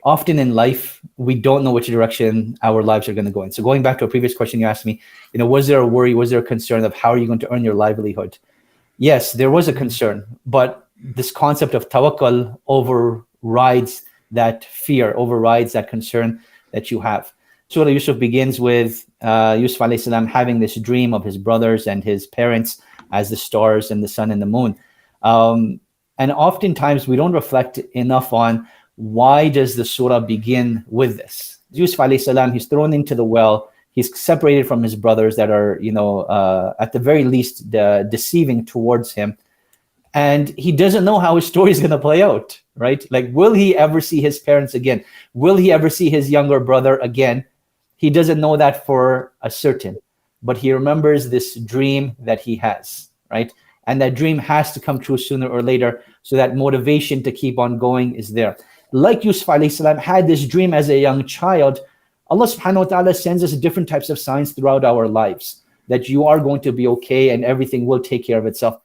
often in life, we don't know which direction our lives are going to go in. So going back to a previous question you asked me, was there a worry, was there a concern of how are you going to earn your livelihood? Yes, there was a concern, but this concept of tawakkul overrides that fear, overrides that concern that you have. Surah Yusuf begins with Yusuf alayhi salam having this dream of his brothers and his parents as the stars and the sun and the moon. And oftentimes we don't reflect enough on why does the surah begin with this. Yusuf alayhi salam, he's thrown into the well. He's separated from his brothers that are, at the very least, deceiving towards him. And he doesn't know how his story is going to play out, right? Like, will he ever see his parents again? Will he ever see his younger brother again? He doesn't know that for a certain, but he remembers this dream that he has, right? And that dream has to come true sooner or later, so that motivation to keep on going is there. Like Yusuf alayhi salam had this dream as a young child, Allah subhanahu wa ta'ala sends us different types of signs throughout our lives that you are going to be okay and everything will take care of itself.